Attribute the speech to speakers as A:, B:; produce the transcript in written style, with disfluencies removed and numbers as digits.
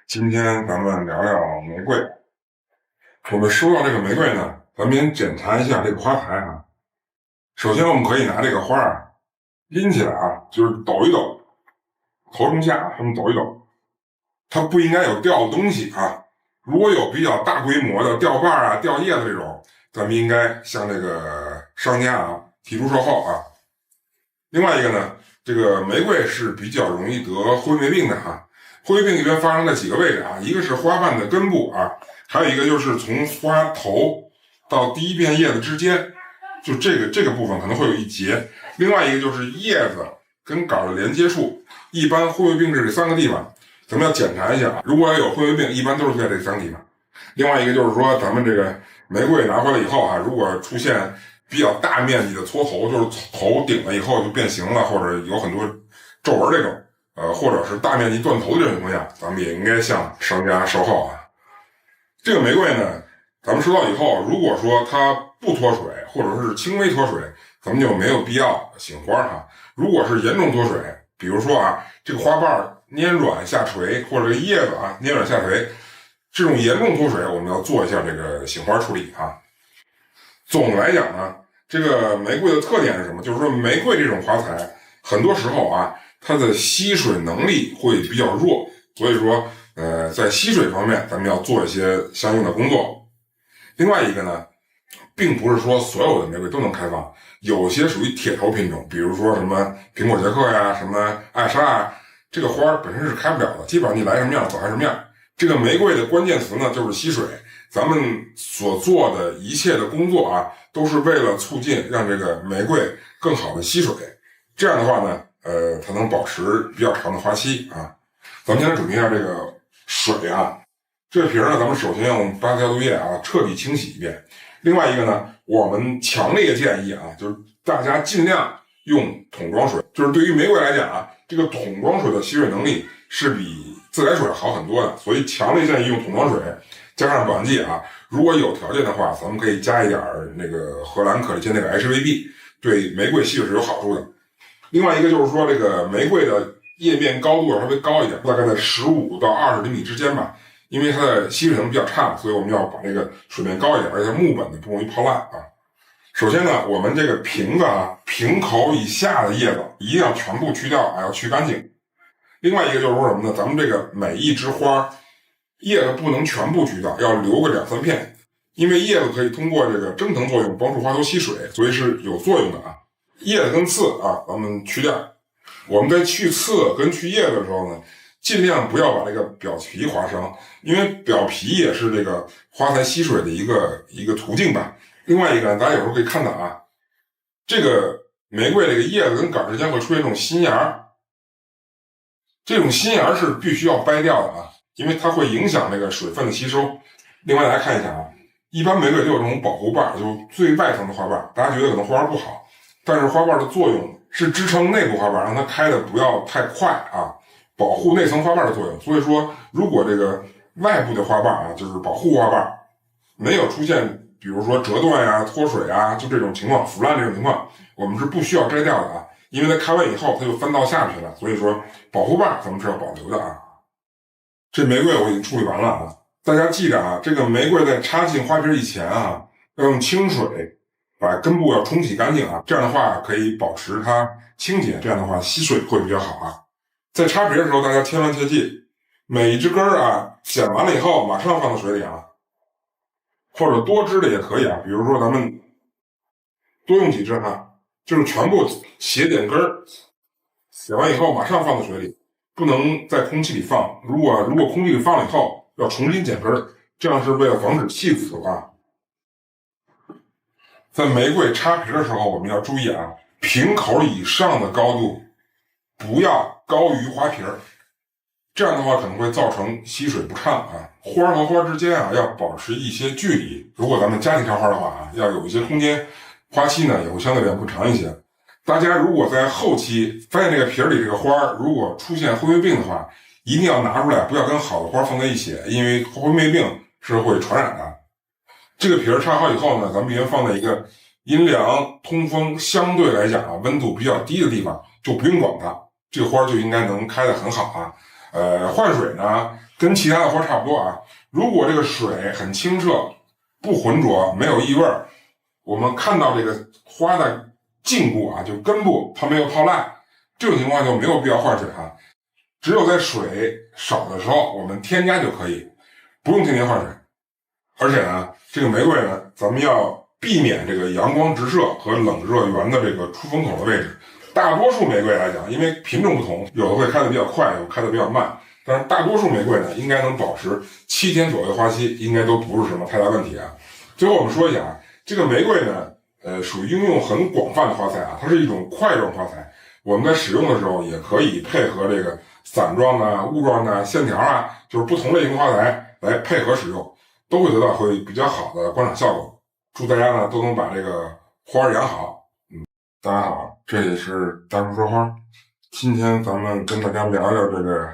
A: 今天咱们聊聊玫瑰。我们收到这个玫瑰呢，咱们先检查一下这个花材啊。首先我们可以拿这个花啊拎起来啊，就是抖一抖，头冲下，这么抖一抖，它不应该有掉的东西啊。如果有比较大规模的掉瓣啊、掉叶子这种，咱们应该向这个商家啊提出售后啊。另外一个呢，这个玫瑰是比较容易得灰霉病的啊。灰霉病一般发生在几个位置啊，一个是花瓣的根部啊，还有一个就是从花头到第一片叶子之间，就这个部分可能会有一节。另外一个就是叶子跟杆的连接处，一般灰霉病是这3个地方，咱们要检查一下啊。如果有灰霉病，一般都是在这3个地方。另外一个就是说，咱们这个玫瑰拿回来以后啊，如果出现比较大面积的脱头，就是头顶了以后就变形了，或者有很多皱纹这种。或者是大面积断头的这种情况下，咱们也应该向商家售后啊。这个玫瑰呢，咱们收到以后，如果说它不脱水，或者是轻微脱水，咱们就没有必要醒花哈。如果是严重脱水，比如说啊，这个花瓣蔫软下垂，或者这个叶子啊蔫软下垂，这种严重脱水，我们要做一下这个醒花处理啊。总的来讲呢，这个玫瑰的特点是什么？就是说玫瑰这种花材，很多时候啊，它的吸水能力会比较弱，所以说在吸水方面咱们要做一些相应的工作。另外一个呢，并不是说所有的玫瑰都能开放，有些属于铁头品种，比如说什么苹果杰克呀、什么艾莎啊，这个花本身是开不了的，基本上你来什么样走什么样。这个玫瑰的关键词呢就是吸水，咱们所做的一切的工作啊，都是为了促进让这个玫瑰更好的吸水，这样的话呢它能保持比较长的花期啊。咱们先准备一下这个水啊，这个瓶呢，咱们首先用8消毒液啊彻底清洗一遍。另外一个呢，我们强烈建议啊，就是大家尽量用桶装水。就是对于玫瑰来讲啊，这个桶装水的吸水能力是比自来水好很多的，所以强烈建议用桶装水加上保鲜剂啊。如果有条件的话，咱们可以加一点那个荷兰可利坚那个 HVB， 对玫瑰吸水是有好处的。另外一个就是说，这个玫瑰的叶面高度要稍微高一点，大概在15到20厘米之间吧。因为它的吸水能力比较差，所以我们要把这个水面高一点，而且木本的不容易泡烂啊。首先呢，我们这个瓶子啊，瓶口以下的叶子一定要全部去掉啊，要去干净。另外一个就是说什么呢？咱们这个每一枝花叶子不能全部去掉，要留个2-3片，因为叶子可以通过这个蒸腾作用帮助花头吸水，所以是有作用的啊。叶子跟刺啊，咱们去掉。我们在去刺跟去叶子的时候呢，尽量不要把这个表皮划伤，因为表皮也是这个花材吸水的一个途径吧。另外一个呢，大家有时候可以看到啊，这个玫瑰这个叶子跟杆之间会出现这种心芽，这种心芽是必须要掰掉的啊，因为它会影响这个水分的吸收。另外大家看一下啊，一般玫瑰都有这种保护瓣，就最外层的花瓣，大家觉得可能花瓣不好，但是花瓣的作用是支撑内部花瓣，让它开的不要太快啊，保护内层花瓣的作用。所以说，如果这个外部的花瓣啊，就是保护花瓣没有出现，比如说折断呀、脱水啊，就这种情况、腐烂这种情况，我们是不需要摘掉的啊，因为它开完以后它就翻到下去了。所以说，保护瓣咱们是要保留的啊。这玫瑰我已经处理完了啊，大家记着啊，这个玫瑰在插进花瓶以前啊，要用清水把根部要冲洗干净啊，这样的话可以保持它清洁，这样的话吸水会比较好啊。在插皮的时候，大家千万切记，每一支根啊，剪完了以后马上放到水里啊，或者多支的也可以啊。比如说咱们多用几支啊，就是全部斜点根，剪完以后马上放到水里，不能在空气里放。如果空气里放了以后，要重新剪根，这样是为了防止气阻啊。在玫瑰插皮的时候，我们要注意啊，瓶口以上的高度不要高于花瓶，这样的话可能会造成吸水不畅啊。花和花之间啊要保持一些距离，如果咱们家庭插花的话啊，要有一些空间，花期呢也会相对来讲会长一些。大家如果在后期发现这个皮里这个花如果出现灰霉病的话，一定要拿出来，不要跟好的花放在一起，因为灰霉病是会传染的。这个皮插好以后呢，咱们先放在一个阴凉通风相对来讲啊温度比较低的地方，就不用管它，这个花就应该能开得很好啊。换水呢跟其他的花差不多啊。如果这个水很清澈，不浑浊，没有异味，我们看到这个花的茎部啊，就根部它没有泡烂，这种情况就没有必要换水啊。只有在水少的时候，我们添加就可以，不用天天换水。而且呢，这个玫瑰呢，咱们要避免这个阳光直射和冷热源的这个出风口的位置。大多数玫瑰来讲，因为品种不同，有的会开得比较快，有的开得比较慢，但是大多数玫瑰呢，应该能保持7天左右的花期，应该都不是什么太大问题啊。最后我们说一下啊，这个玫瑰呢，属于应用很广泛的花材啊，它是一种块状花材。我们在使用的时候，也可以配合这个伞状啊、雾状啊、线条啊，就是不同类型的花材来配合使用，都会得到会比较好的观赏效果。祝大家呢都能把这个花养好。大家好，这里是大叔说花，今天咱们跟大家聊聊这个